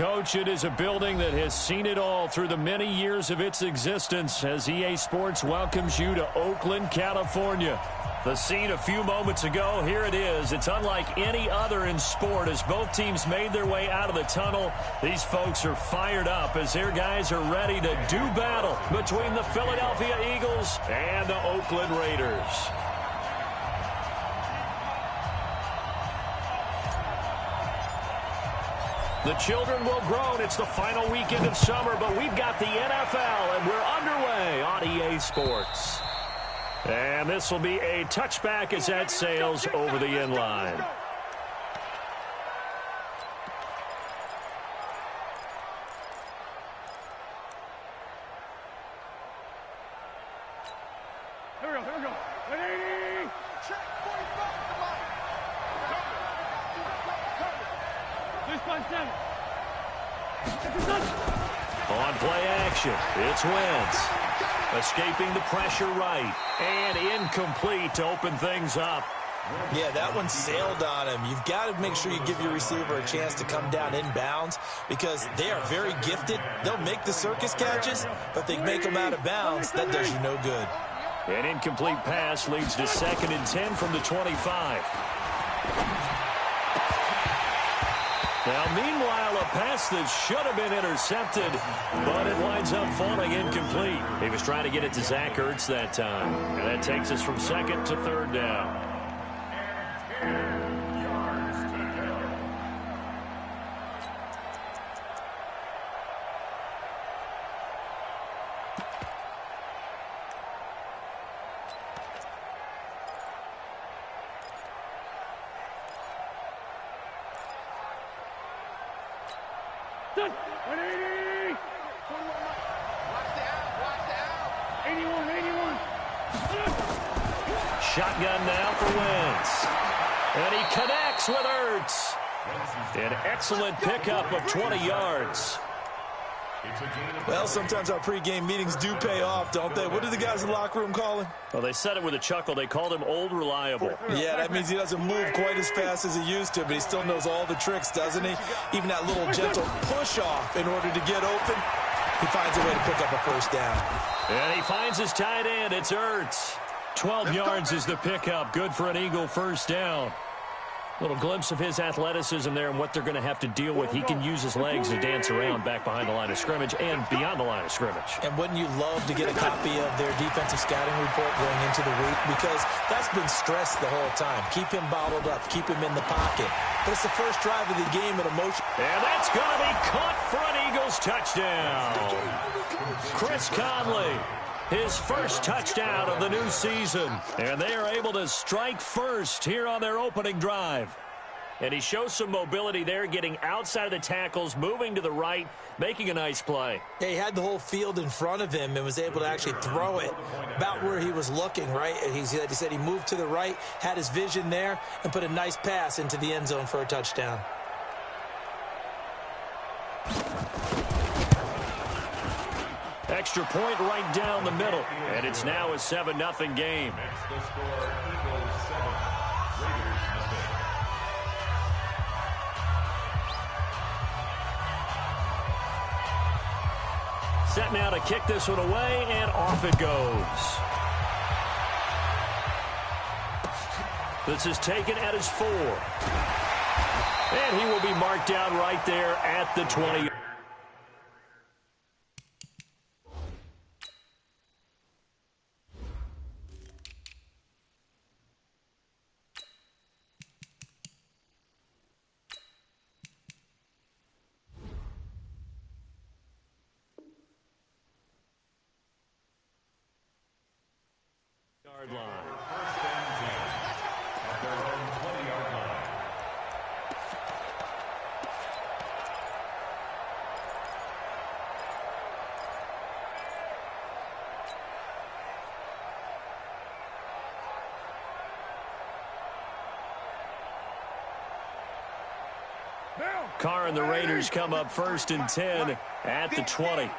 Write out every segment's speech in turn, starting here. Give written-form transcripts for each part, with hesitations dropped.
Coach, it is a building that has seen it all through the many years of its existence as EA Sports welcomes you to Oakland, California. The scene a few moments ago, here it is. It's unlike any other in sport as both teams made their way out of the tunnel. These folks are fired up as their guys are ready to do battle between the Philadelphia Eagles and the Oakland Raiders. The children will groan. It's the final weekend of summer, but we've got the NFL, and we're underway on EA Sports. And this will be a touchback as that sails over the end line. Here we go. Ready? Check 45. On play action, it's Wentz. Escaping the pressure right. And incomplete to open things up. Yeah, that one sailed on him. You've got to make sure you give your receiver a chance to come down inbounds because they are very gifted. They'll make the circus catches, but they make them out of bounds. That does you no good. An incomplete pass leads to 2nd and 10 from the 25. Now, meanwhile, a pass that should have been intercepted, but it winds up falling incomplete. He was trying to get it to Zach Ertz that time. And that takes us from 2nd to 3rd down. Shotgun now for Wentz. And he connects with Ertz. An excellent pickup of 20 yards. Well, sometimes our pregame meetings do pay off, don't they? What do the guys in the locker room call him? Well, they said it with a chuckle. They called him Old Reliable. Yeah, that means he doesn't move quite as fast as he used to, but he still knows all the tricks, doesn't he? Even that little gentle push-off in order to get open, he finds a way to pick up a first down. And he finds his tight end. It's Ertz. 12 yards is the pickup. Good for an Eagle first down. Little glimpse of his athleticism there and what they're going to have to deal with. He can use his legs to dance around back behind the line of scrimmage and beyond the line of scrimmage. And wouldn't you love to get a copy of their defensive scouting report going into the week? Because that's been stressed the whole time. Keep him bottled up. Keep him in the pocket. But it's the first drive of the game in a motion. And that's going to be caught for an Eagles touchdown. Chris Conley. His first touchdown of the new season. And they are able to strike first here on their opening drive. And he shows some mobility there, getting outside of the tackles, moving to the right, making a nice play. He had the whole field in front of him and was able to actually throw it about where he was looking, right? He said he moved to the right, had his vision there, and put a nice pass into the end zone for a touchdown. Extra point right down the middle. And it's now a 7-0 game. Set now to kick this one away, and off it goes. This is taken at his 4. And he will be marked down right there at the 20. Carr and the Raiders come up 1st and 10 at the 20.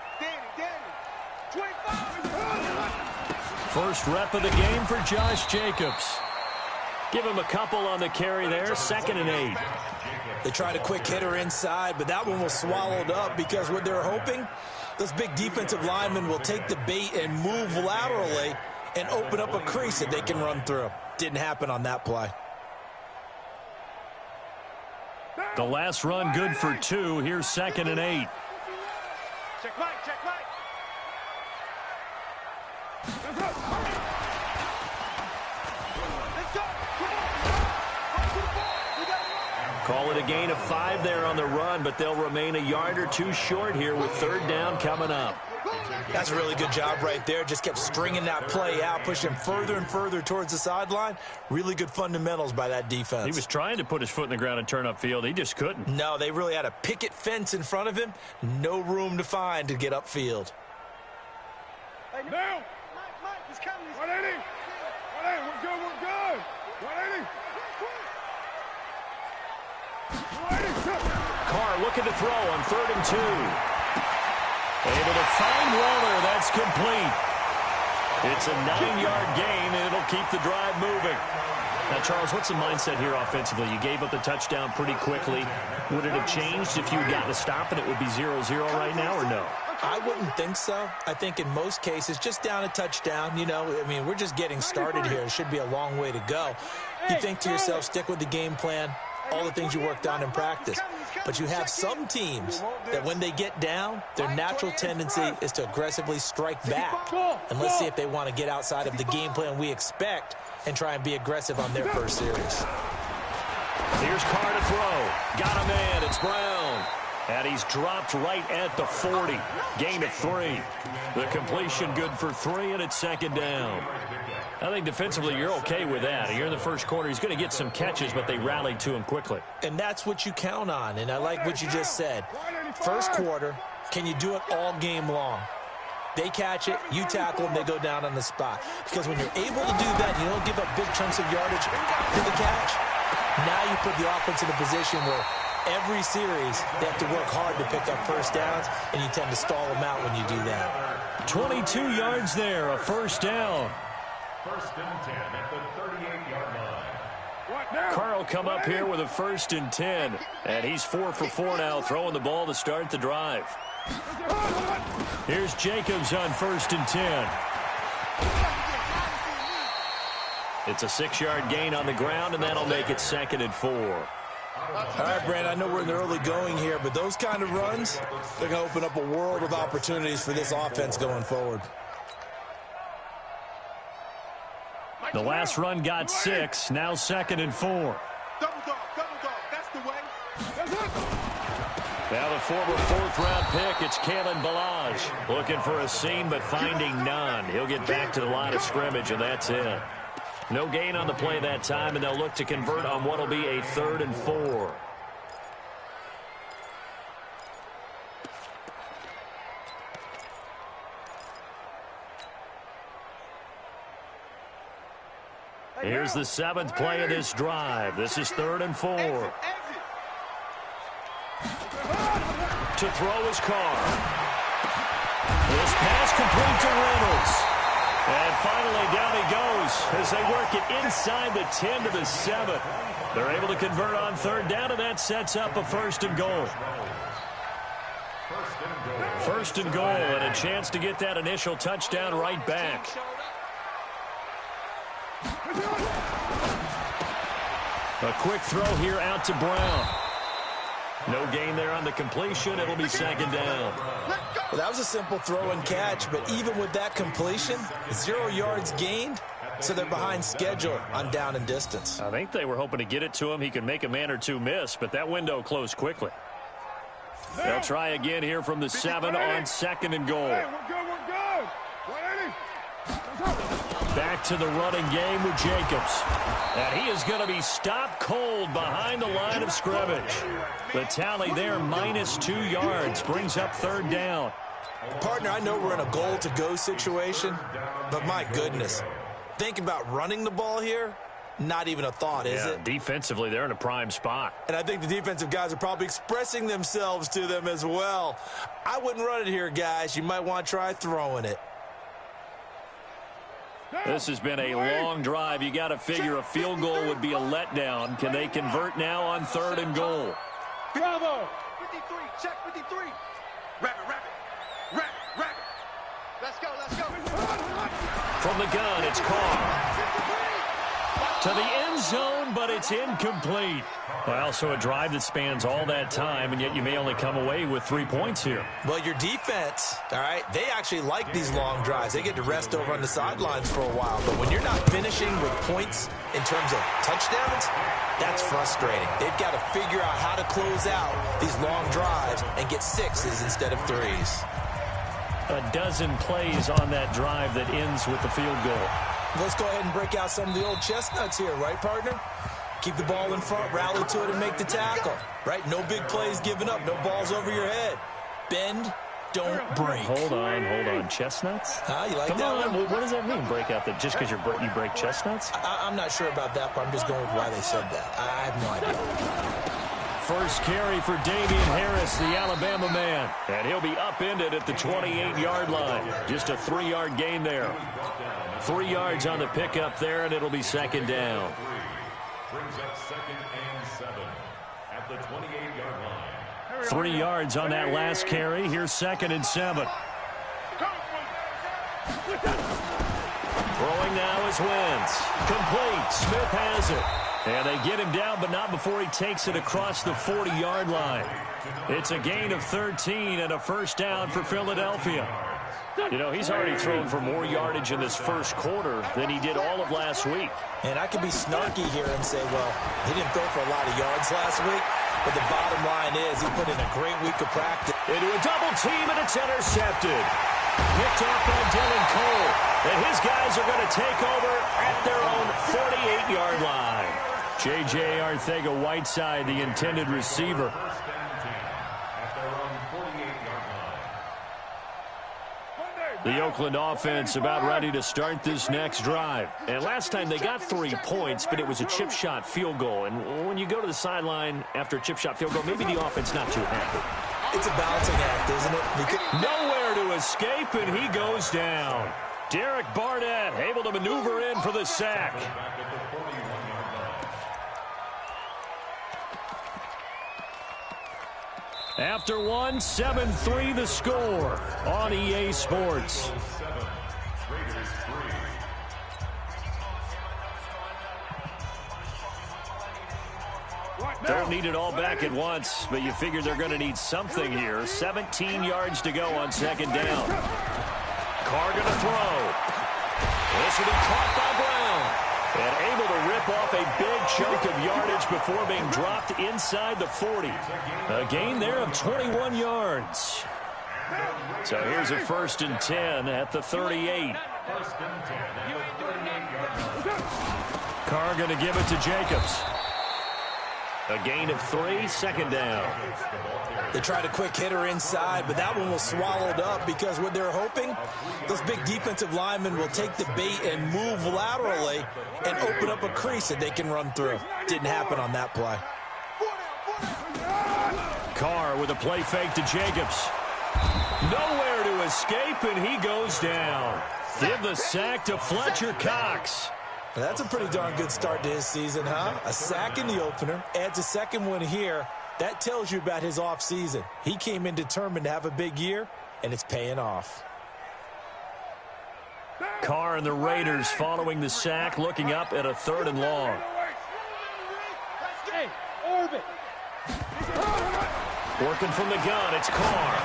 First rep of the game for Josh Jacobs. Give him a couple on the carry there, 2nd and 8. They tried a quick hitter inside, but that one was swallowed up because what they're hoping, those big defensive linemen will take the bait and move laterally and open up a crease that they can run through. Didn't happen on that play. The last run good for 2. Here's 2nd and 8. Check Mike, check Mike. Let's go. Let's go. Call it a gain of 5 there on the run, but they'll remain a yard or 2 short here with 3rd down coming up. That's a really good job right there. Just kept stringing that play out, pushing further and further towards the sideline. Really good fundamentals by that defense. He was trying to put his foot in the ground and turn upfield. He just couldn't. No, they really had a picket fence in front of him. No room to find to get upfield. Hey, now. Mike, he's coming. 180. 180, we're good, we're good. 180. 180. Carr looking to throw on 3rd and 2. Able to find Waller. That's complete. It's a 9-yard gain, and it'll keep the drive moving. Now, Charles, what's the mindset here offensively? You gave up the touchdown pretty quickly. Would it have changed if you had gotten a stop and it would be 0-0 right now, or no? I wouldn't think so. I think in most cases, just down a touchdown, you know, I mean, we're just getting started here. It should be a long way to go. You think to yourself, stick with the game plan, all the things you worked on in practice. But you have some teams that when they get down, their natural tendency is to aggressively strike back. And let's see if they want to get outside of the game plan we expect and try and be aggressive on their first series. Here's Carr to throw. Got a man. It's Brown. And he's dropped right at the 40. Gain of 3. The completion good for 3, and it's 2nd down. I think defensively you're okay with that. You're in the first quarter. He's going to get some catches, but they rallied to him quickly. And that's what you count on, and I like what you just said. First quarter, can you do it all game long? They catch it, you tackle them, they go down on the spot. Because when you're able to do that, you don't give up big chunks of yardage after the catch. Now you put the offense in a position where every series they have to work hard to pick up first downs, and you tend to stall them out when you do that. 22 yards there, a 1st down. 1st and 10 at the 38-yard line. Carr will come up here with a 1st and 10, and he's 4 for 4 now, throwing the ball to start the drive. Here's Jacobs on 1st and 10. It's a 6-yard gain on the ground, and that'll make it 2nd and 4. All right, Brandon, I know we're in the early going here, but those kind of runs, they're going to open up a world of opportunities for this offense going forward. The last run got 6, now 2nd and 4. Double dog, that's the way. Now the former 4th-round pick, it's Kalen Ballage. Looking for a seam, but finding none. He'll get back to the line of scrimmage, and that's it. No gain on the play that time, and they'll look to convert on what will be a 3rd and 4. Here's the 7th play of this drive. This is 3rd and 4. To throw his Carr. This pass complete to Reynolds. And finally down he goes as they work it inside the 10 to the 7. They're able to convert on 3rd down, and that sets up a 1st and goal. 1st and goal, and a chance to get that initial touchdown right back. A quick throw here out to Brown. No gain there on the completion. It'll be 2nd down. Well, that was a simple throw and catch, but even with that completion, 0 yards gained, so they're behind schedule on down and distance. I think they were hoping to get it to him. He could make a man or two miss, but that window closed quickly. They'll try again here from the 7 on 2nd and goal. Hey, we're good. 180. Back to the running game with Jacobs. And he is going to be stopped cold behind the line of scrimmage. The tally there, -2 yards, brings up 3rd down. Partner, I know we're in a goal-to-go situation, but my goodness, think about running the ball here, not even a thought, is it? Defensively, they're in a prime spot. And I think the defensive guys are probably expressing themselves to them as well. I wouldn't run it here, guys. You might want to try throwing it. This has been a long drive. You got to figure a field goal would be a letdown. Can they convert now on 3rd and goal? Bravo. 53. Check 53. Wrap it. Let's go. From the gun, it's Carr. To the end zone, but it's incomplete. Well, so a drive that spans all that time, and yet you may only come away with 3 points here. Well, your defense, all right, they actually like these long drives. They get to rest over on the sidelines for a while. But when you're not finishing with points in terms of touchdowns, that's frustrating. They've got to figure out how to close out these long drives and get 6s instead of 3s. A dozen plays on that drive that ends with the field goal. Let's go ahead and break out some of the old chestnuts here, right, partner? Keep the ball in front, rally to it, and make the tackle, right? No big plays given up, no balls over your head. Bend, don't break. Hold on. Chestnuts? You like Come that on. one? What does that mean, break out? That just because you break chestnuts? I'm not sure about that, but I'm just going with why they said that. I have no idea. First carry for Damian Harris, the Alabama man. And he'll be upended at the 28-yard line. Just a 3-yard gain there. 3 yards on the pickup there, and it'll be second down. Brings up 2nd and 7 at the 28-yard line. 3 yards on that last carry. Here's 2nd and 7. Throwing now is Wentz. Complete. Smith has it. And they get him down, but not before he takes it across the 40-yard line. It's a gain of 13 and a first down for Philadelphia. You know, he's already thrown for more yardage in this first quarter than he did all of last week. And I could be snarky here and say, well, he didn't throw for a lot of yards last week, but the bottom line is he put in a great week of practice. Into a double team, and it's intercepted. Picked off by Dylan Cole. And his guys are going to take over at their own 48-yard line. J.J. Arcega-Whiteside, the intended receiver. The Oakland offense about ready to start this next drive. And last time they got 3 points, but it was a chip shot field goal. And when you go to the sideline after a chip shot field goal, maybe the offense not too happy. It's a balancing act, isn't it? Nowhere to escape, and he goes down. Derek Barnett able to maneuver in for the sack. After one, 7-3 the score on EA Sports. Don't need it all back at once, but you figure they're going to need something here. 17 yards to go on second down. Carr going to throw. This will be caught by Brown. And able to rip off a big chunk of yardage before being dropped inside the 40. A gain there of 21 yards. So here's a 1st and 10 at the 38. Carr going to give it to Jacobs. A gain of 3, second down. They tried a quick hitter inside, but that one was swallowed up because what they're hoping, those big defensive linemen will take the bait and move laterally and open up a crease that they can run through. Didn't happen on that play. Carr with a play fake to Jacobs. Nowhere to escape, and he goes down. Give the sack to Fletcher Cox. That's a pretty darn good start to his season, huh? A sack in the opener, adds a second one here. That tells you about his offseason. He came in determined to have a big year, and it's paying off. Carr and the Raiders following the sack, looking up at a 3rd and long. Hey, orbit. Working from the gun, it's Carr.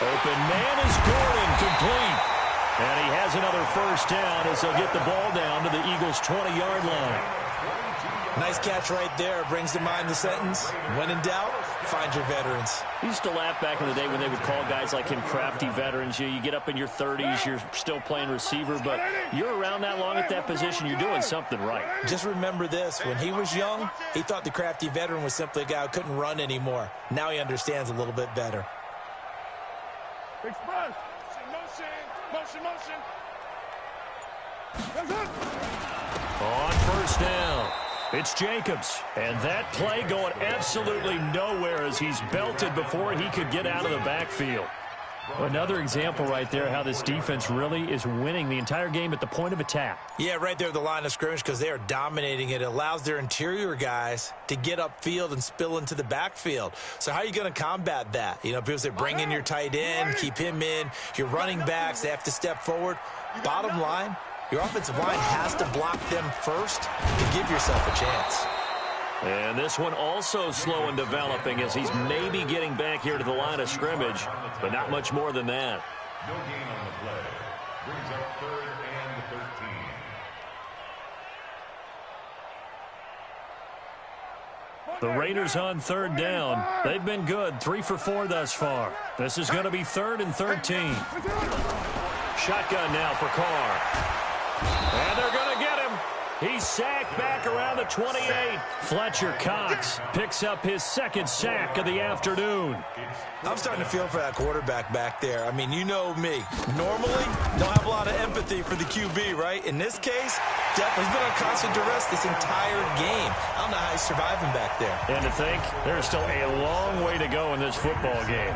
Open man is Gordon, complete. And he has another first down as they'll get the ball down to the Eagles' 20-yard line. Nice catch right there. Brings to mind the sentence, when in doubt, find your veterans. I used to laugh back in the day when they would call guys like him crafty veterans. You get up in your 30s, you're still playing receiver, but you're around that long at that position, you're doing something right. Just remember this. When he was young, he thought the crafty veteran was simply a guy who couldn't run anymore. Now he understands a little bit better. Express. Motion. On first down, it's Jacobs. And that play going absolutely nowhere as he's belted before he could get out of the backfield. Another example right there how this defense really is winning the entire game at the point of attack. Yeah, right there at the line of scrimmage because they are dominating it. It allows their interior guys to get upfield and spill into the backfield. So how are you going to combat that? You know, people say bring in your tight end, keep him in. Your running backs, they have to step forward. Bottom line, your offensive line has to block them first to give yourself a chance. And this one also slow in developing as he's maybe getting back here to the line of scrimmage, but not much more than that. No gain on the play. Brings up 3rd and 13. The Raiders on 3rd down. They've been good, 3 for 4 thus far. This is going to be 3rd and 13. Shotgun now for Carr. And they're going to get him. He's sacked back around the 28. Fletcher Cox picks up his 2nd sack of the afternoon. I'm starting to feel for that quarterback back there. I mean, you know me. Normally, don't have a lot of empathy for the QB, right? In this case, definitely he's been on constant duress this entire game. I don't know how he's surviving back there. And to think, there's still a long way to go in this football game.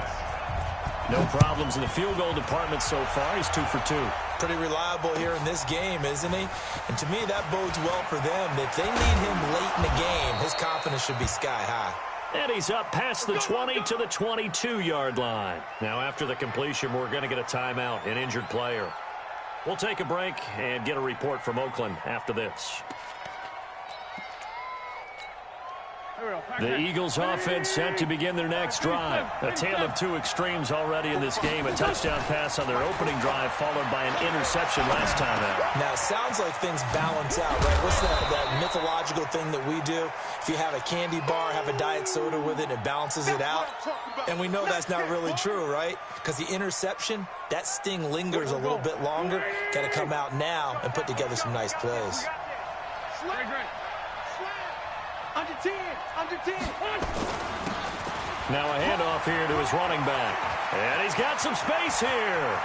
No problems in the field goal department so far. He's 2 for 2. Pretty reliable here in this game, isn't he? And to me, that bodes well for them. If they need him late in the game, his confidence should be sky high. And he's up past the 20 to the 22-yard line. Now, after the completion, we're going to get a timeout, an injured player. We'll take a break and get a report from Oakland after this. The Eagles offense set to begin their next drive. A tale of 2 extremes already in this game. A touchdown pass on their opening drive followed by an interception last time out. Now, it sounds like things balance out, right? What's that mythological thing that we do? If you have a candy bar, have a diet soda with it, it balances it out. And we know that's not really true, right? Because the interception, that sting lingers a little bit longer. Got to come out now and put together some nice plays. Under 10, under 10. Now a handoff here to his running back. And he's got some space here.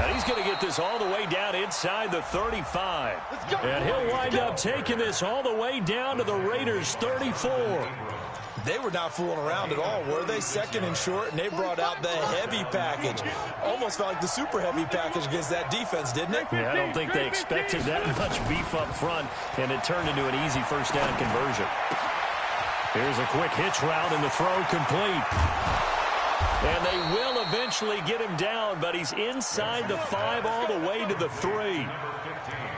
And he's going to get this all the way down inside the 35. And he'll wind up taking this all the way down to the Raiders' 34. They were not fooling around at all, were they? 2nd and short, and they brought out the heavy package. Almost felt like the super heavy package against that defense, didn't it? Yeah, I don't think they expected that much beef up front, and it turned into an easy 1st down conversion. Here's a quick hitch route, and the throw complete. And they will eventually get him down, but he's inside the 5 all the way to the 3.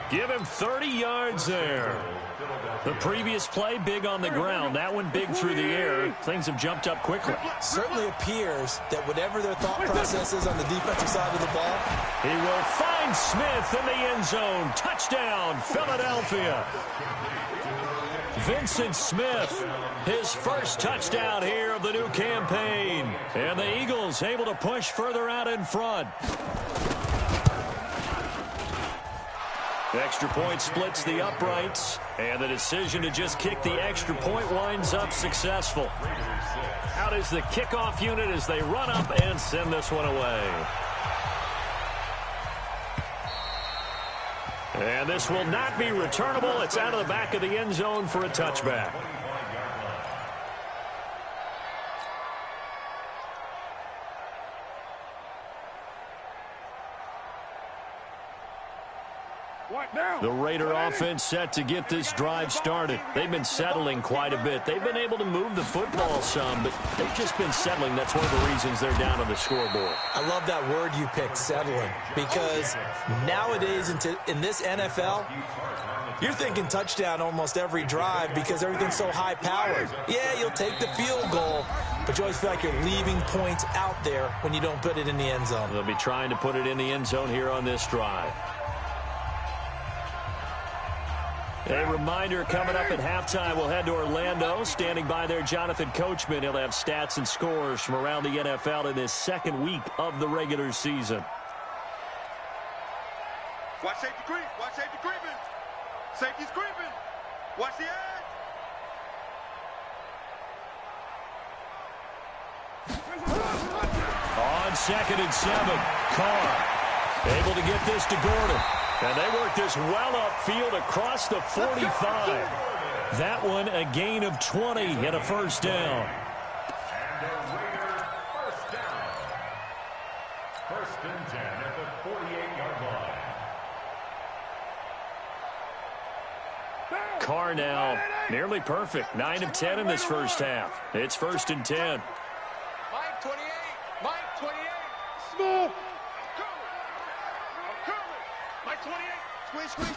Give him 30 yards there. The previous play, big on the ground. That one big through the air. Things have jumped up quickly. Certainly appears that whatever their thought process is on the defensive side of the ball. He will find Smith in the end zone. Touchdown, Philadelphia. Vincent Smith, his 1st touchdown here of the new campaign. And the Eagles able to push further out in front. The extra point splits the uprights, and the decision to just kick the extra point winds up successful. Out is the kickoff unit as they run up and send this one away. And this will not be returnable. It's out of the back of the end zone for a touchback. The Raider offense set to get this drive started. They've been settling quite a bit. They've been able to move the football some, but they've just been settling. That's one of the reasons they're down on the scoreboard. I love that word you picked, settling, because nowadays in this NFL, you're thinking touchdown almost every drive because everything's so high-powered. Yeah, you'll take the field goal, but you always feel like you're leaving points out there when you don't put it in the end zone. They'll be trying to put it in the end zone here on this drive. A reminder, coming up at halftime, we'll head to Orlando. Standing by there, Jonathan Coachman. He'll have stats and scores from around the NFL in this 2nd week of the regular season. Watch safety creep. Watch safety creeping. Safety's creeping. Watch the edge. On 2nd and 7, Carr able to get this to Gordon. And they work this well upfield across the 45. That one a gain of 20 and a 1st down. Carr now nearly perfect. 9 of 10 in this first half. It's 1st and 10. Mike 28. Mike 28. Small. Mike 28. Squeeze.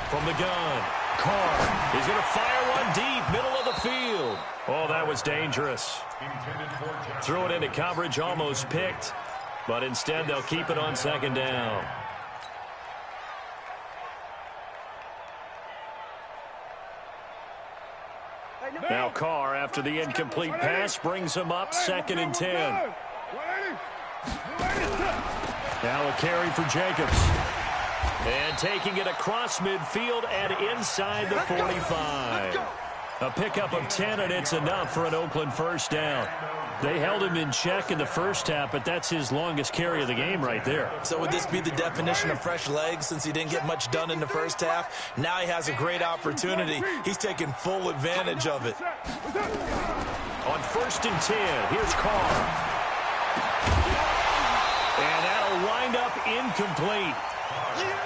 From the gun, Carr is going to fire one deep, middle of the field. Oh, that was dangerous. Threw it into coverage, almost picked, but instead they'll keep it on 2nd down. Now Carr, after the incomplete pass, brings him up 2nd and 10. Now a carry for Jacobs. And taking it across midfield and inside the 45. A pickup of 10, and it's enough for an Oakland first down. They held him in check in the first half, but that's his longest carry of the game right there. So would this be the definition of fresh legs since he didn't get much done in the first half? Now he has a great opportunity. He's taking full advantage of it. On 1st and 10, here's Carr. And that'll wind up incomplete.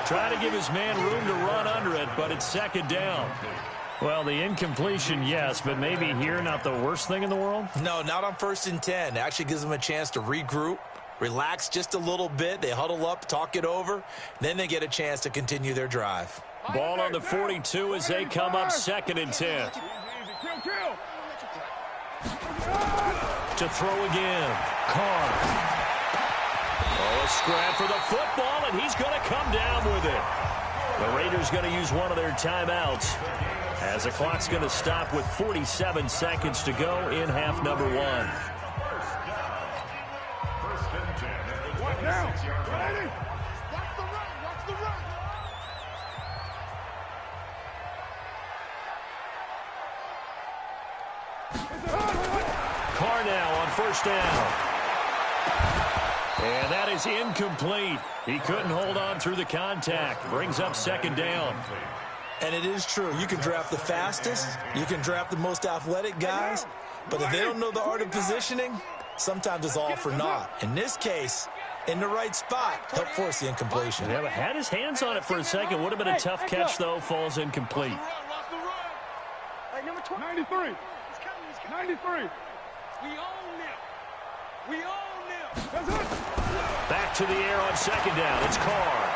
Trying to give his man room to run under it, but it's 2nd down. Well, the incompletion, yes, but maybe here not the worst thing in the world? No, not on 1st and 10. It actually gives them a chance to regroup, relax just a little bit. They huddle up, talk it over. Then they get a chance to continue their drive. Ball on the 42 as they come up 2nd and 10. To throw again. Carr. Oh, a scrap for the football, and he's going to come down with it. The Raiders going to use one of their timeouts as the clock's going to stop with 47 seconds to go in half number 1. Now, ready? Watch the run. Carr now on 1st down. And that is incomplete. He couldn't hold on through the contact. Brings up 2nd down. And it is true. You can draft the fastest. You can draft the most athletic guys. But if they don't know the art of positioning, sometimes it's all for naught. In this case, in the right spot, help force the incompletion. Yeah, but had his hands on it for a second. Would have been a tough catch, though. Falls incomplete. 93. 93. We own them. Back to the air on 2nd down. It's Carr.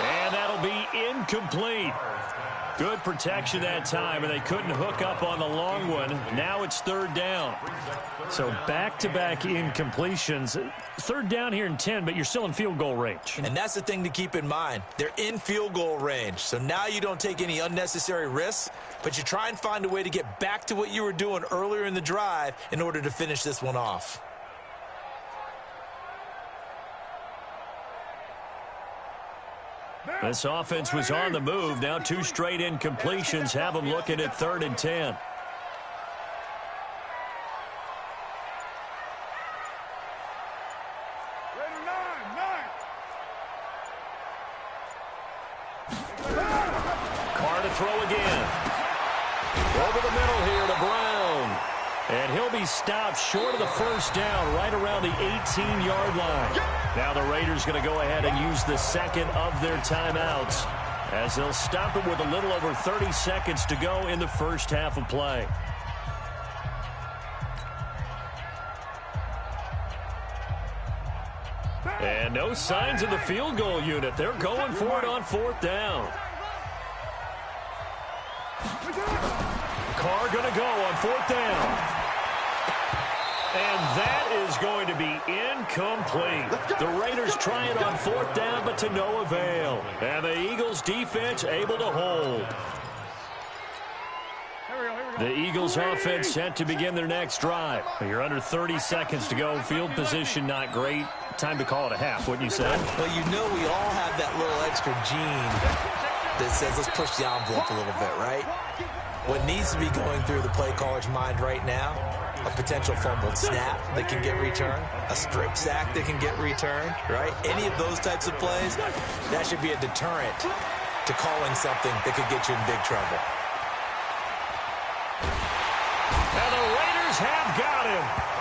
And that'll be incomplete. Good protection that time, and they couldn't hook up on the long one. Now it's 3rd down. So back-to-back incompletions. 3rd down here in 10, but you're still in field goal range. And that's the thing to keep in mind. They're in field goal range. So now you don't take any unnecessary risks, but you try and find a way to get back to what you were doing earlier in the drive in order to finish this one off. This offense was on the move. Now 2 straight incompletions have them looking at 3rd and 10. Carr to throw again. Over the middle here to Brown. And he'll be stopped short of the 1st down right around the 18-yard line. Now the Raiders going to go ahead and use the 2nd of their timeouts as they'll stop it with a little over 30 seconds to go in the first half of play. And no signs of the field goal unit. They're going for it on 4th down. Carr going to go on 4th down. And that is going to be incomplete. The Raiders try it on 4th down, but to no avail. And the Eagles defense able to hold. The Eagles offense set to begin their next drive. You're under 30 seconds to go. Field position not great. Time to call it a half, wouldn't you say? Well, you know we all have that little extra gene that says let's push the envelope a little bit, right? What needs to be going through the play caller's mind right now, a potential fumbled snap that can get returned, a strip sack that can get returned, right? Any of those types of plays, that should be a deterrent to calling something that could get you in big trouble. And the Raiders have got him.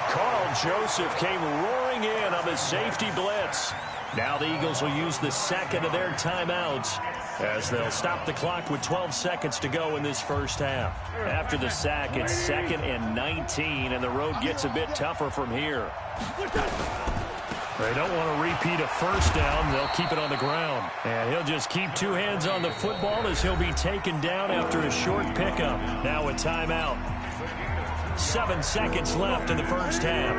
Carl Joseph came roaring in on the safety blitz. Now the Eagles will use the second of their timeouts as they'll stop the clock with 12 seconds to go in this first half. After the sack, it's 2nd and 19, and the road gets a bit tougher from here. They don't want to repeat a first down. They'll keep it on the ground. And he'll just keep two hands on the football as he'll be taken down after a short pickup. Now a timeout. 7 seconds left in the first half.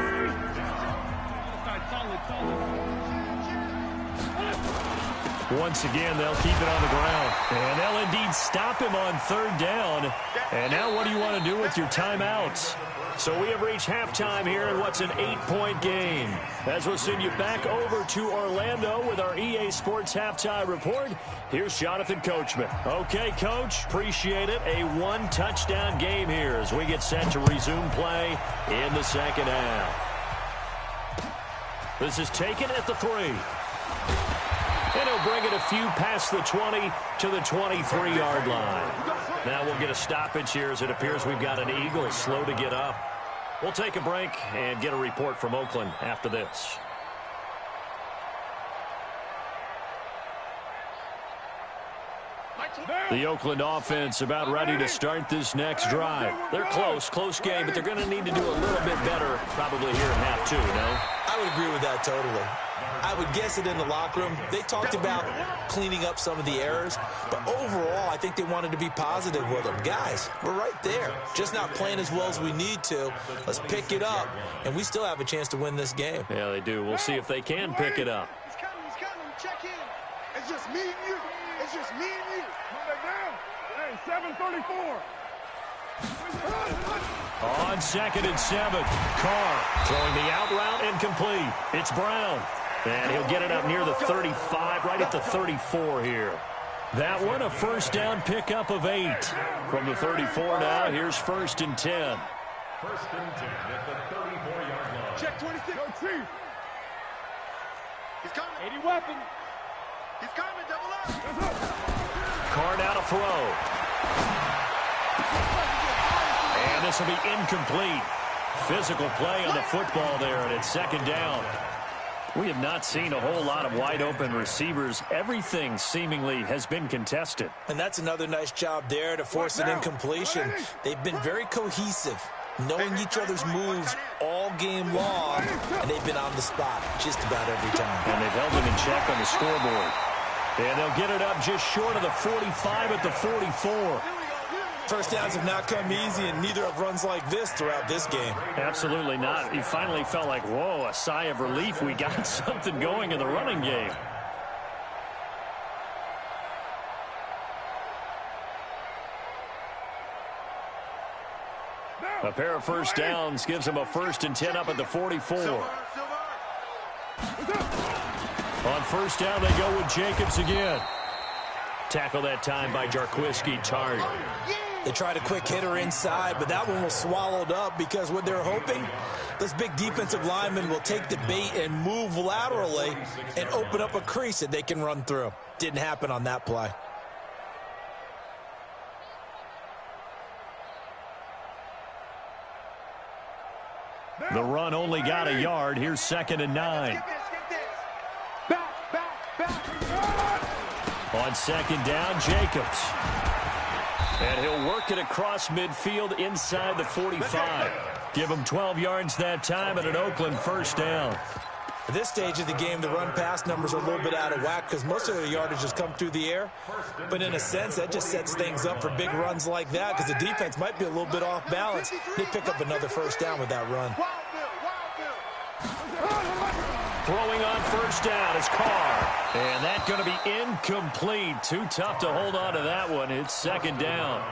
Once again, they'll keep it on the ground. And they'll indeed stop him on 3rd down. And now what do you want to do with your timeouts? So we have reached halftime here in what's an 8-point game. As we'll send you back over to Orlando with our EA Sports Halftime Report, here's Jonathan Coachman. Okay, Coach, appreciate it. A 1-touchdown game here as we get set to resume play in the second half. This is taken at the 3. And he'll bring it a few past the 20 to the 23-yard line. Now we'll get a stoppage here as it appears we've got an Eagle slow to get up. We'll take a break and get a report from Oakland after this. The Oakland offense about ready to start this next drive. They're close game, but they're going to need to do a little bit better probably here in half 2, no? I would agree with that totally. I would guess it in the locker room. They talked about cleaning up some of the errors, but overall, I think they wanted to be positive with them. Guys, we're right there. Just not playing as well as we need to. Let's pick it up, and we still have a chance to win this game. Yeah, they do. We'll see if they can pick it up. He's coming. Check in. It's just me and you. It's just me and you. Move that down. Hey, 7:34. On 2nd and 7, Carr throwing the out route incomplete. It's Brown. And he'll get it up near the 35, right at the 34 here. That one, a first down pickup of 8. From the 34 now, here's 1st and 10. 1st and 10 at the 34-yard line. Check 26. Go, Chief. He's coming. 80 weapon. He's coming. Double up. Carr now to throw. And this will be incomplete. Physical play on the football there, and it's 2nd down. We have not seen a whole lot of wide-open receivers. Everything seemingly has been contested. And that's another nice job there to force an incompletion. They've been very cohesive, knowing each other's moves all game long, and they've been on the spot just about every time. And they've held him in check on the scoreboard. And they'll get it up just short of the 45 at the 44. First downs have not come easy, and neither have runs like this throughout this game. Absolutely not. You finally felt like, whoa, a sigh of relief. We got something going in the running game. A pair of first downs gives them a 1st and 10 up at the 44. On 1st down, they go with Jacobs again. Tackle that time by Jarquiski Tart. They tried a quick hitter inside, but that one was swallowed up because what they're hoping, this big defensive lineman will take the bait and move laterally and open up a crease that they can run through. Didn't happen on that play. The run only got a yard. Here's 2nd and 9. Back. On 2nd down, Jacobs. And he'll work it across midfield inside the 45. Give him 12 yards that time and an Oakland 1st down. At this stage of the game, the run-pass numbers are a little bit out of whack because most of the yardage has come through the air. But in a sense, that just sets things up for big runs like that because the defense might be a little bit off balance. They pick up another 1st down with that run. Throwing on 1st down is Carr. And that's going to be incomplete. Too tough to hold on to that one. It's 2nd down.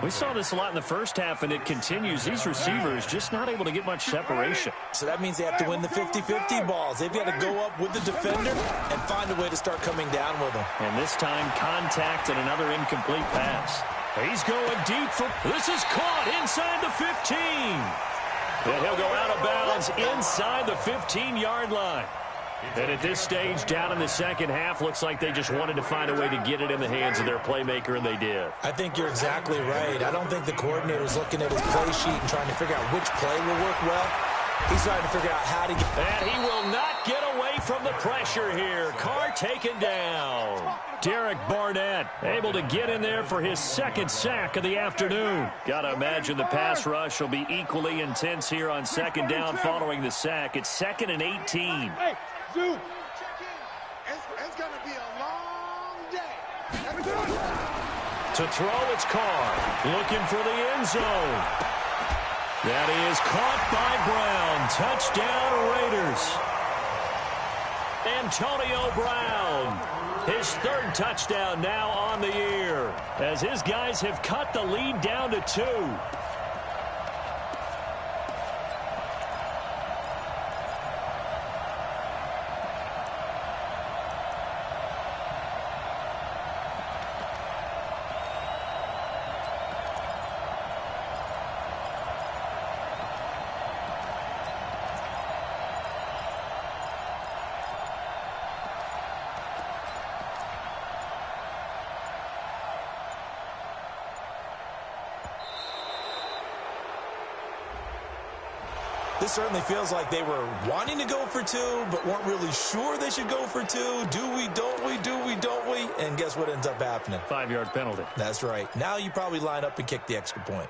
We saw this a lot in the first half, and it continues. These receivers just not able to get much separation. So that means they have to win the 50-50 balls. They've got to go up with the defender and find a way to start coming down with them. And this time, contact and another incomplete pass. He's going deep for... This is caught inside the 15. And he'll go out of bounds inside the 15-yard line. And at this stage, down in the second half, looks like they just wanted to find a way to get it in the hands of their playmaker, and they did. I think you're exactly right. I don't think the coordinator's looking at his play sheet and trying to figure out which play will work well. He's trying to figure out how to get... And he will not get away from the pressure here. Carr taken down. Derek Barnett able to get in there for his second sack of the afternoon. Got to imagine the pass rush will be equally intense here on second down following the sack. It's 2nd and 18. Hey, Zoo. It's going to be a long day. To throw, it's Carr. Looking for the end zone. That is caught by Brown. Touchdown, Raiders. Antonio Brown. His 3rd touchdown now on the year, as his guys have cut the lead down to 2. This certainly feels like they were wanting to go for 2, but weren't really sure they should go for 2. Do we, don't we, do we, don't we? And guess what ends up happening? 5-yard penalty. That's right. Now you probably line up and kick the extra point.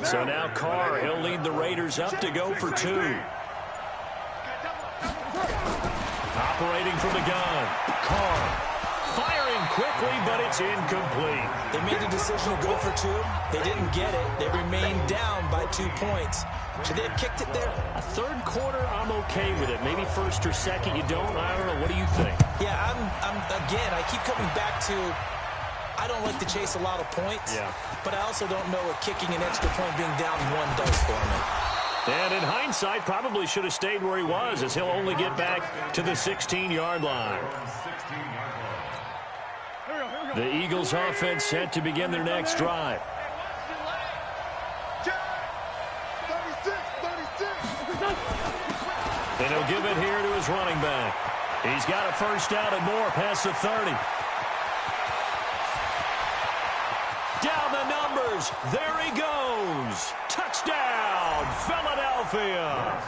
So now Carr, he'll lead the Raiders up to go for 2. Operating from the gun. Carr firing quickly, but it's incomplete. They made the decision to go for 2. They didn't get it. They remained down by 2 points. Should they have kicked it there? A 3rd quarter, I'm okay with it. Maybe 1st or 2nd, you don't. I don't know. What do you think? Yeah, again, I keep coming back to... I don't like to chase a lot of points, but I also don't know what kicking an extra point being down 1 does for me. And in hindsight, probably should have stayed where he was, as he'll only get back to the 16-yard line. The Eagles offense set to begin their next drive. And he'll give it here to his running back. He's got a 1st down and more past the 30. Down the numbers. There he goes. Touchdown, Philadelphia.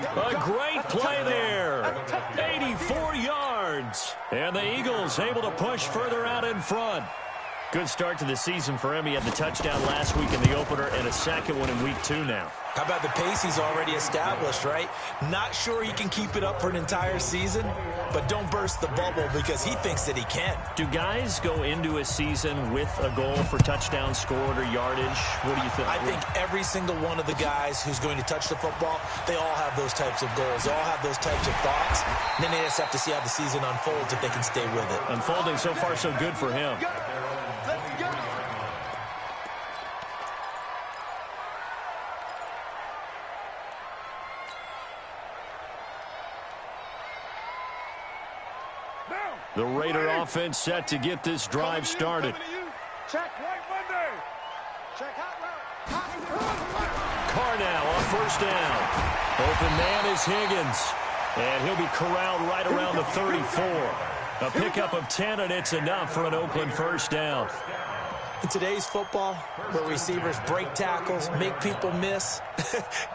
A great play there. 84 yards. And the Eagles able to push further out in front. Good start to the season for him. He had the touchdown last week in the opener and a 2nd one in week 2 now. How about the pace he's already established, right? Not sure he can keep it up for an entire season, but don't burst the bubble because he thinks that he can. Do guys go into a season with a goal for touchdown scored or yardage? What do you think? I think every single one of the guys who's going to touch the football, they all have those types of goals. They all have those types of thoughts. And then they just have to see how the season unfolds if they can stay with it. Unfolding so far so good for him. The Raider offense set to get this drive started. Check right Monday. Check hot route. Carr now on 1st down. Open man is Higgins. And he'll be corralled right around the 34. A pickup of 10, and it's enough for an Oakland 1st down. In today's football, where receivers break tackles, make people miss,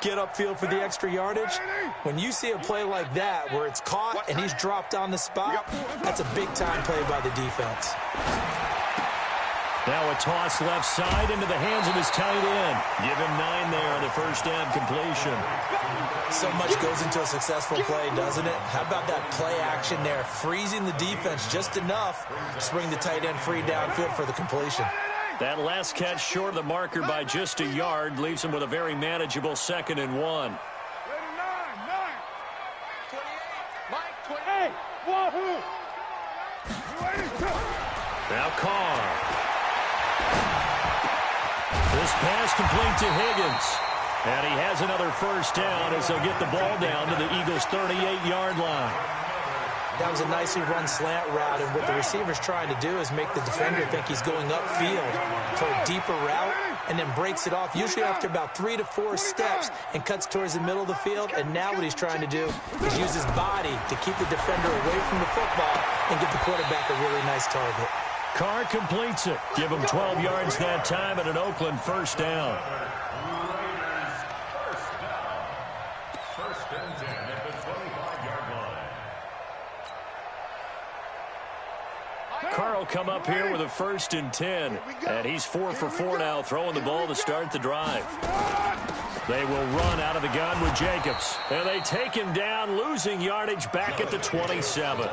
get upfield for the extra yardage, when you see a play like that where it's caught and he's dropped on the spot, that's a big-time play by the defense. Now a toss left side into the hands of his tight end. Give him 9 there on the 1st down completion. So much goes into a successful play, doesn't it? How about that play action there, freezing the defense just enough to bring the tight end free downfield for the completion. That last catch short of the marker by just a yard leaves him with a very manageable 2nd and 1. Nine. 28. Wahoo! Now Carr. This pass complete to Higgins. And he has another 1st down as they'll get the ball down to the Eagles' 38-yard line. That was a nicely run slant route, and what the receiver's trying to do is make the defender think he's going upfield for a deeper route, and then breaks it off, usually after about 3 to 4 steps, and cuts towards the middle of the field. And now what he's trying to do is use his body to keep the defender away from the football and give the quarterback a really nice target. Carr completes it. Give him 12 yards that time and an Oakland first down. First and 10 at the 25-yard line. Carr will come up here with a 1st and 10. And he's 4 for 4 now, throwing the ball to start the drive. They will run out of the gun with Jacobs. And they take him down, losing yardage back at the 27.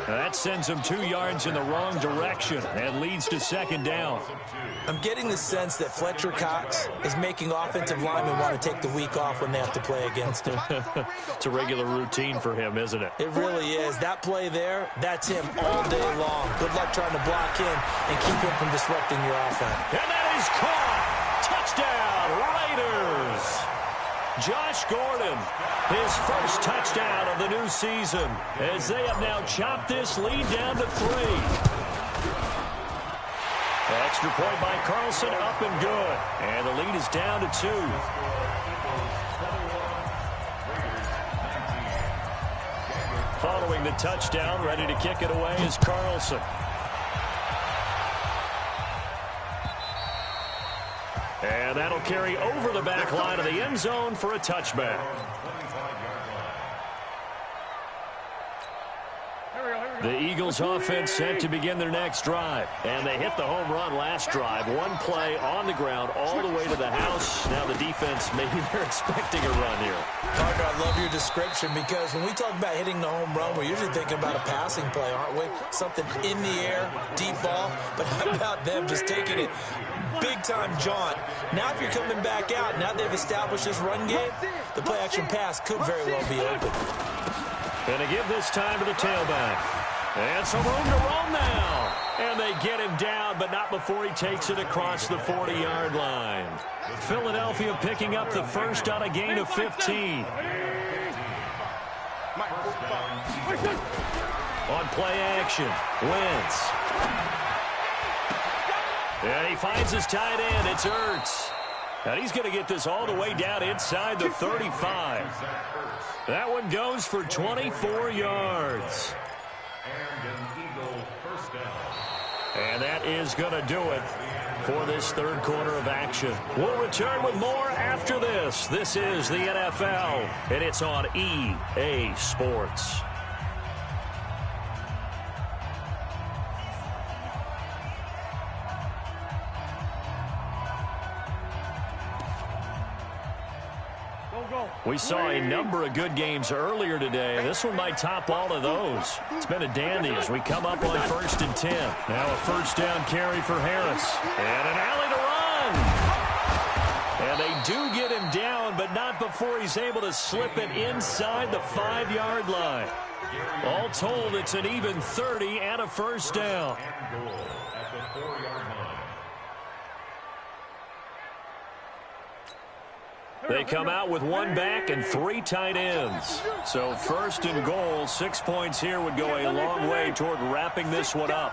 That sends him 2 yards in the wrong direction and leads to 2nd down. I'm getting the sense that Fletcher Cox is making offensive linemen want to take the week off when they have to play against him. It's a regular routine for him, isn't it? It really is. That play there, that's him all day long. Good luck trying to block him and keep him from disrupting your offense. And that is caught. Touchdown, Raiders. Josh Gordon, his first touchdown of the new season, as they have now chopped this lead down to 3. Extra point by Carlson, up and good. And the lead is down to 2. Following the touchdown, ready to kick it away is Carlson. And that'll carry over the back line of the end zone for a touchback. The Eagles offense set to begin their next drive. And they hit the home run last drive. One play on the ground all the way to the house. Now the defense, maybe they're expecting a run here. Parker, I love your description, because when we talk about hitting the home run, we're usually thinking about a passing play, aren't we? Something in the air, deep ball. But how about them just taking it big-time jaunt? Now if you're coming back out, now they've established this run game, the play-action pass could very well be open. Going to give this time to the tailback. And some room to roam now. And they get him down, but not before he takes it across the 40-yard line. Philadelphia picking up the first on a gain of 15. On play action, Wentz. And he finds his tight end. It's Ertz. And he's going to get this all the way down inside the 35. That one goes for 24 yards. And that is going to do it for this third quarter of action. We'll return with more after this. This is the NFL, and it's on EA Sports. We saw a number of good games earlier today. This one might top all of those. It's been a dandy as we come up on 1st and 10. Now a first down carry for Harris. And an alley to run. And they do get him down, but not before he's able to slip it inside the 5-yard line. All told, it's an even 30 and a first down. They come out with one back and 3 tight ends. So 1st and goal, 6 points here would go a long way toward wrapping this one up.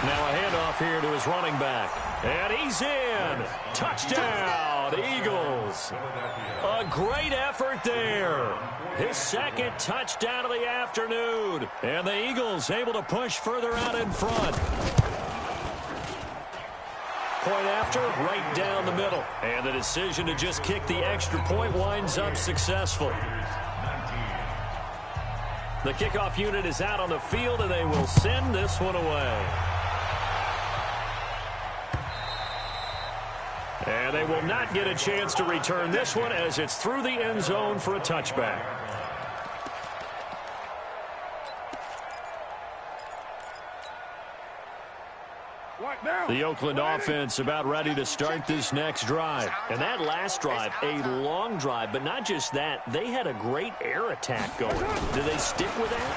Now a handoff here to his running back. And he's in. Touchdown, Eagles. A great effort there. His 2nd touchdown of the afternoon. And the Eagles able to push further out in front. Point after, right down the middle. And the decision to just kick the extra point winds up successful. The kickoff unit is out on the field, and they will send this one away. And they will not get a chance to return this one as it's through the end zone for a touchback. The Oakland offense about ready to start this next drive. And that last drive, a long drive, but not just that. They had a great air attack going. Do they stick with that?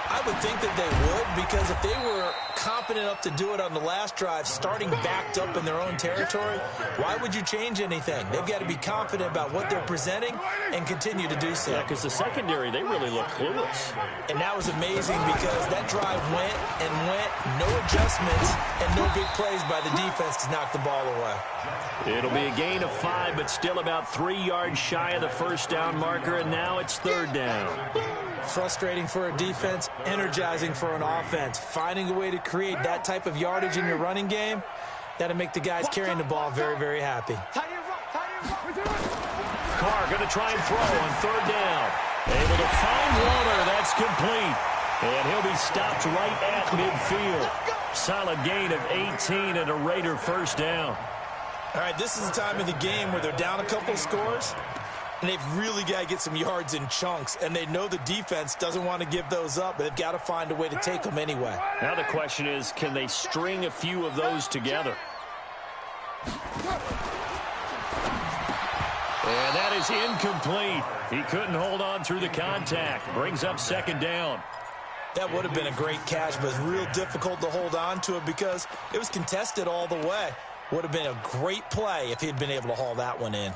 I would think that they would, because if they were competent enough to do it on the last drive, starting backed up in their own territory, why would you change anything? They've got to be confident about what they're presenting and continue to do so. Yeah, because the secondary, they really look clueless. And that was amazing because that drive went and went, no adjustments, and no big plays by the defense to knock the ball away. It'll be a gain of 5, but still about 3 yards shy of the first down marker, and now it's third down. Frustrating for a defense, energizing for an offense. Finding a way to create that type of yardage in your running game, that'll make the guys carrying the ball very, very happy. Carr going to try and throw on third down. Able to find Warner. That's complete. And he'll be stopped right at midfield. Solid gain of 18 and a Raider first down. All right, this is the time of the game where they're down a couple of scores, and they've really got to get some yards in chunks, and they know the defense doesn't want to give those up, but they've got to find a way to take them anyway. Now the question is, can they string a few of those together? And that is incomplete. He couldn't hold on through the contact. Brings up second down. That would have been a great catch, but it's real difficult to hold on to it because it was contested all the way. Would have been a great play if he'd been able to haul that one in.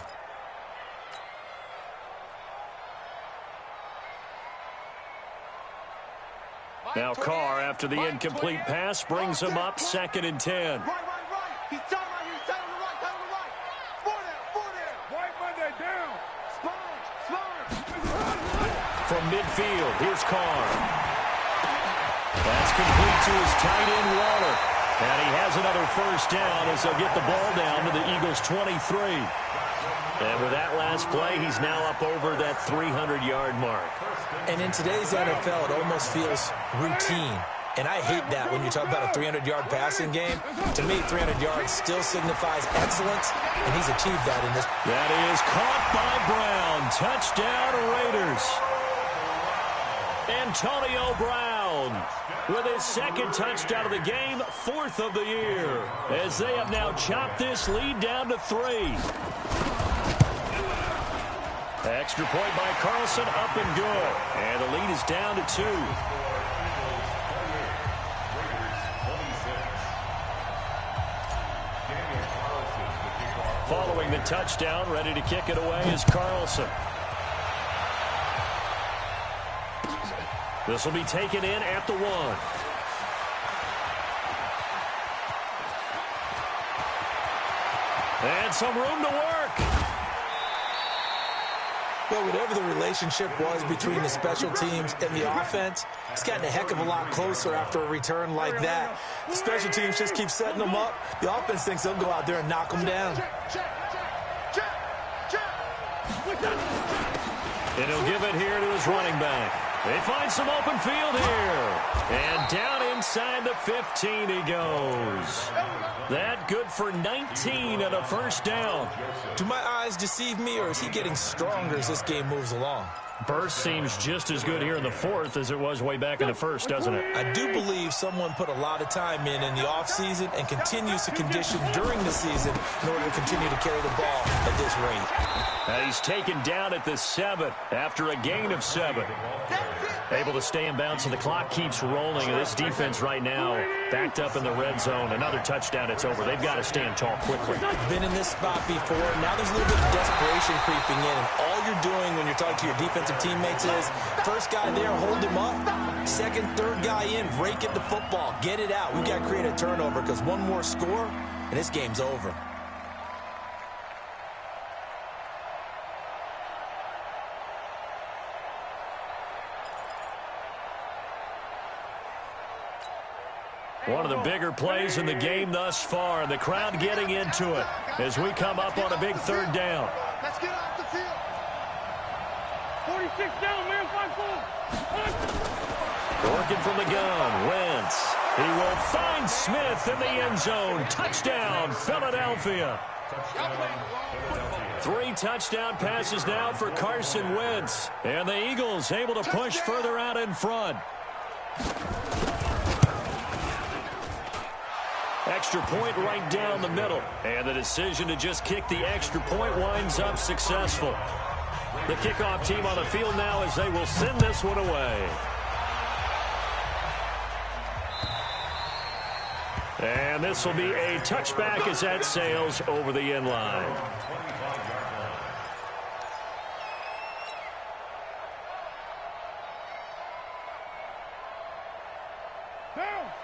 Now Carr, after the incomplete pass, brings him up second and 10. Right. He's down right here. He's down to the right. Four down. Right Monday down. Sponge. From midfield, here's Carr. That's complete to his tight end, Waller. And he has another first down as they'll get the ball down to the Eagles' 23. And with that last play, he's now up over that 300-yard mark. And in today's NFL, it almost feels routine. And I hate that when you talk about a 300-yard passing game. To me, 300 yards still signifies excellence, and he's achieved that in this. That is caught by Brown. Touchdown, Raiders. Antonio Brown with his second touchdown of the game, 4th of the year, as they have now chopped this lead down to 3. Extra point by Carlson, up and good. And the lead is down to 2. Following the touchdown, ready to kick it away is Carlson. This will be taken in at the 1. And some room to work. Well, whatever the relationship was between the special teams and the offense, it's gotten a heck of a lot closer after a return like that. The special teams just keep setting them up. The offense thinks they'll go out there and knock them down. And he'll give it here to his running back. They find some open field here. And down inside the 15 he goes. That good for 19 and a first down. Do my eyes deceive me, or is he getting stronger as this game moves along? Burst seems just as good here in the 4th as it was way back in the 1st, doesn't it? I do believe someone put a lot of time in the offseason and continues to condition during the season in order to continue to carry the ball at this rate. He's taken down at the 7 after a gain of 7. Able to stay in bounds, so the clock keeps rolling. And this defense right now backed up in the red zone. Another touchdown, it's over. They've got to stand tall quickly. Been in this spot before. Now there's a little bit of desperation creeping in. And all you're doing when you're talking to your defensive teammates is, first guy there, hold him up. Second, third guy in, rake at the football. Get it out. We've got to create a turnover because one more score, and this game's over. One of the bigger plays in the game thus far, and the crowd getting into it as we come up on a big third down. Let's get off the field. 46 down, man, 5-4. Working from the gun, Wentz. He will find Smith in the end zone. Touchdown, Philadelphia. 3 touchdown passes now for Carson Wentz. And the Eagles able to push further out in front. Extra point right down the middle. And the decision to just kick the extra point winds up successful. The kickoff team on the field now as they will send this one away. And this will be a touchback as that sails over the end line.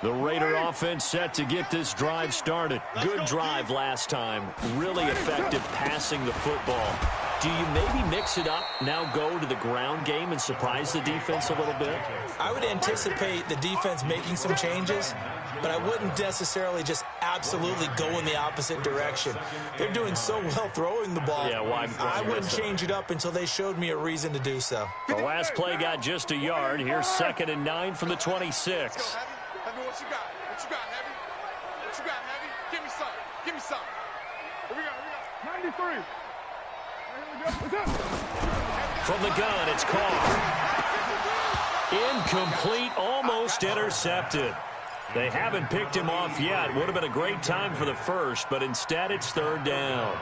The Raider offense set to get this drive started. Good drive last time. Really effective passing the football. Do you maybe mix it up, now go to the ground game and surprise the defense a little bit? I would anticipate the defense making some changes, but I wouldn't necessarily just absolutely go in the opposite direction. They're doing so well throwing the ball. Yeah, why I wouldn't change it up until they showed me a reason to do so. The last play got just a yard. Here's 2nd and 9 from the 26. Heavy, what you got? What you got, Heavy? What you got, Heavy? Give me some. Give me some. Here we go. 93. From the gun, it's Carr. Incomplete, almost intercepted. They haven't picked him off yet. Would have been a great time for the first, but instead it's 3rd down.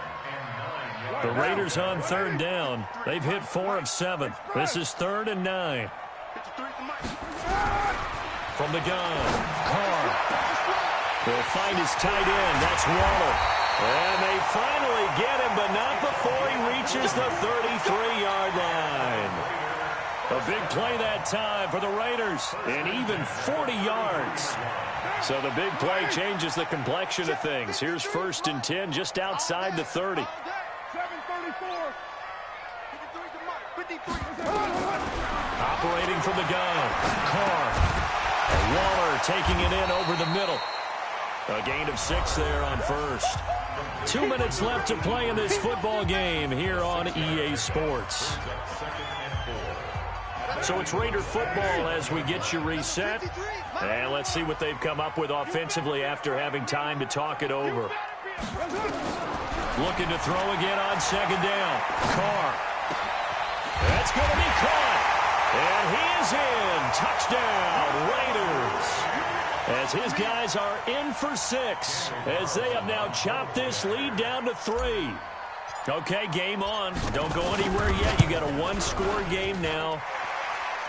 The Raiders on 3rd down. They've hit 4 of 7. This is 3rd and 9. From the gun, Carr will find his tight end. That's Waller. And they finally get him, but not before he reaches the 33-yard line. A big play that time for the Raiders, and even 40 yards. So the big play changes the complexion of things. Here's 1st and 10 just outside the 30. Operating from the gun, Carr. And Waller taking it in over the middle. A gain of 6 there on 1st. 2 minutes left to play in this football game here on EA Sports. So it's Raider football as we get you reset. And let's see what they've come up with offensively after having time to talk it over. Looking to throw again on 2nd down. Carr. That's going to be caught. And he is in. Touchdown, Raiders. As his guys are in for 6, as they have now chopped this lead down to 3. Okay, game on. Don't go anywhere yet. You got a 1-score game now.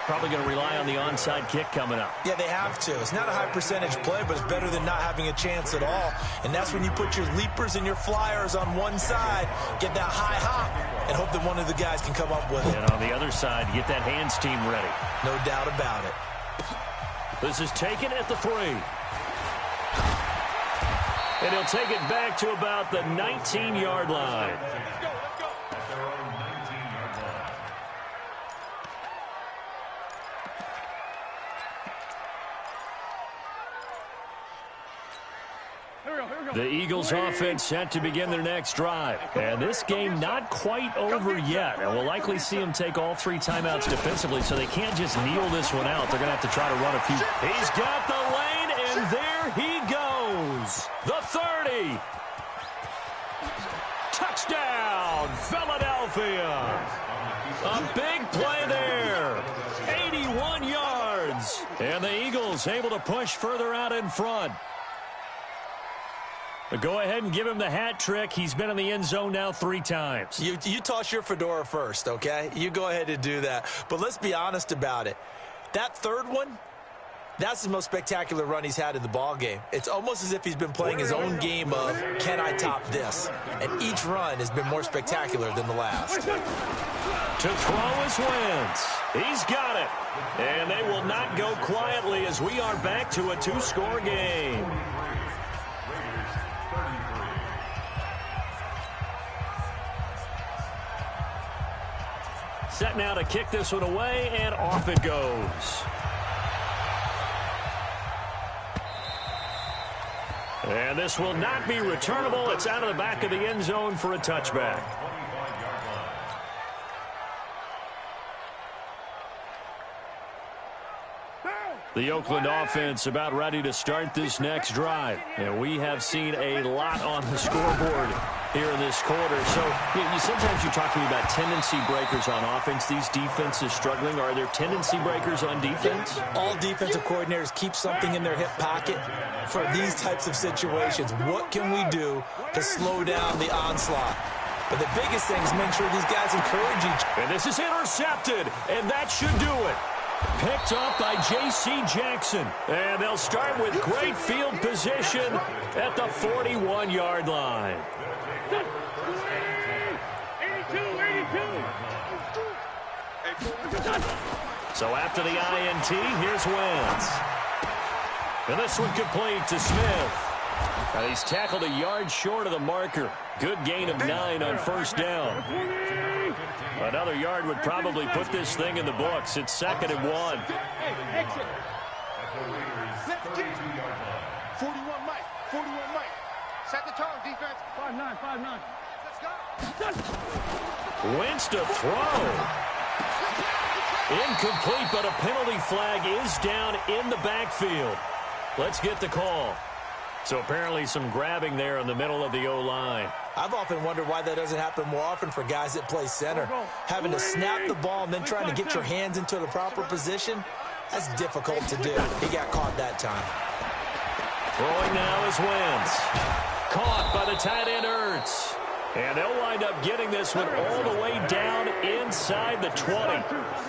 Probably going to rely on the onside kick coming up. Yeah, they have to. It's not a high percentage play, but it's better than not having a chance at all. And that's when you put your leapers and your flyers on one side, get that high hop, and hope that one of the guys can come up with it. And on the other side, get that hands team ready. No doubt about it. This is taken at the 3. And he'll take it back to about the 19-yard line. The Eagles offense set to begin their next drive. And this game not quite over yet. And we'll likely see them take all 3 timeouts defensively, so they can't just kneel this one out. They're going to have to try to run a few. He's got the lane, and there he goes. The 30. Touchdown, Philadelphia. A big play there. 81 yards. And the Eagles able to push further out in front. But go ahead and give him the hat trick. He's been in the end zone now 3 times. You toss your fedora first, okay? You go ahead and do that. But let's be honest about it. That 3rd one, that's the most spectacular run he's had in the ball game. It's almost as if he's been playing his own game of, can I top this? And each run has been more spectacular than the last. To throw his wins. He's got it. And they will not go quietly as we are back to a 2-score game. Set now to kick this one away, and off it goes. And this will not be returnable. It's out of the back of the end zone for a touchback. The Oakland offense about ready to start this next drive. And we have seen a lot on the scoreboard here in this quarter. So sometimes you talk to me about tendency breakers on offense. These defenses struggling. Are there tendency breakers on defense? All defensive coordinators keep something in their hip pocket for these types of situations. What can we do to slow down the onslaught? But the biggest thing is make sure these guys encourage each other. And this is intercepted, and that should do it. Picked up by J.C. Jackson. And they'll start with great field position at the 41-yard line. 82. So after the INT, here's Wentz. And this one complete to Smith. Now he's tackled a yard short of the marker. Good gain of 9 on first down. Another yard would probably put this thing in the books. It's 2nd and 1. 41 Mike. 41 Mike. Set the tone, defense. 5-9. Let's go. Wentz to throw. Incomplete, but a penalty flag is down in the backfield. Let's get the call. So apparently some grabbing there in the middle of the O-line. I've often wondered why that doesn't happen more often for guys that play center. Having to snap the ball and then trying to get your hands into the proper position, that's difficult to do. He got caught that time. Throwing now is Wentz. Caught by the tight end Ertz. And they'll wind up getting this one all the way down inside the 20.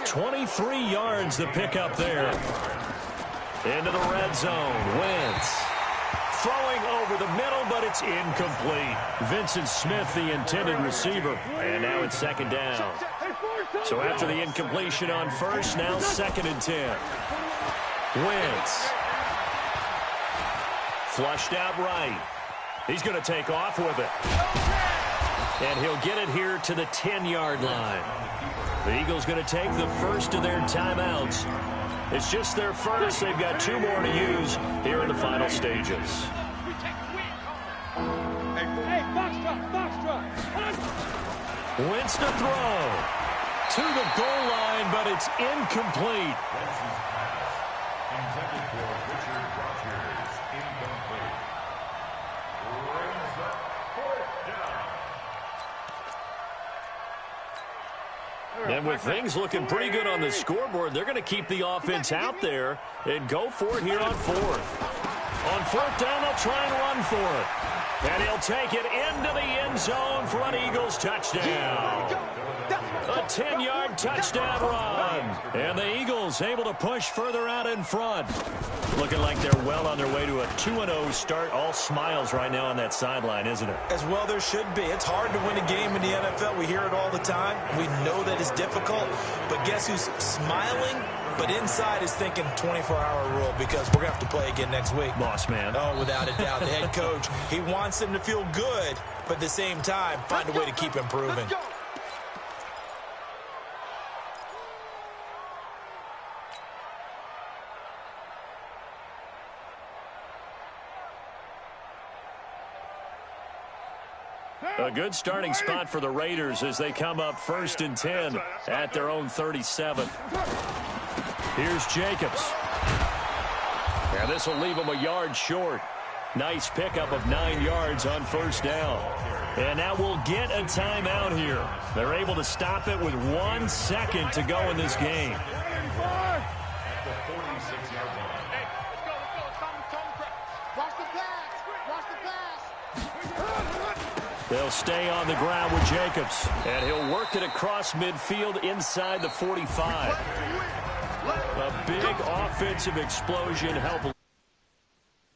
23 yards the pickup there. Into the red zone. Wentz. Throwing over the middle, but it's incomplete. Vincent Smith, the intended receiver. And now it's 2nd down. So after the incompletion on first, now 2nd and 10. Wentz. Flushed out right. He's going to take off with it. And he'll get it here to the 10-yard line. The Eagles going to take the first of their timeouts. It's just their first. They've got 2 more to use here in the final stages. Wentz to throw. To the goal line, but it's incomplete. Intended for Richard Rodgers. Incomplete. Brings up 4th down. And with things looking pretty good on the scoreboard, they're going to keep the offense out there and go for it here on 4th. On 4th down, they'll try and run for it. And he'll take it into the end zone for an Eagles touchdown. A 10-yard touchdown run. And the Eagles able to push further out in front. Looking like they're well on their way to a 2-0 start. All smiles right now on that sideline, isn't it? As well there should be. It's hard to win a game in the NFL. We hear it all the time. We know that it's difficult. But guess who's smiling? But inside is thinking 24-hour rule because we're going to have to play again next week. Boss man. Oh, without a doubt. The head coach, he wants them to feel good, but at the same time, find a way to keep improving. A good starting spot for the Raiders as they come up 1st and 10 at their own 37. Here's Jacobs. And this will leave him a yard short. Nice pickup of 9 yards on first down. And now we'll get a timeout here. They're able to stop it with 1 second to go in this game. They'll stay on the ground with Jacobs. And he'll work it across midfield inside the 45. A big offensive explosion help.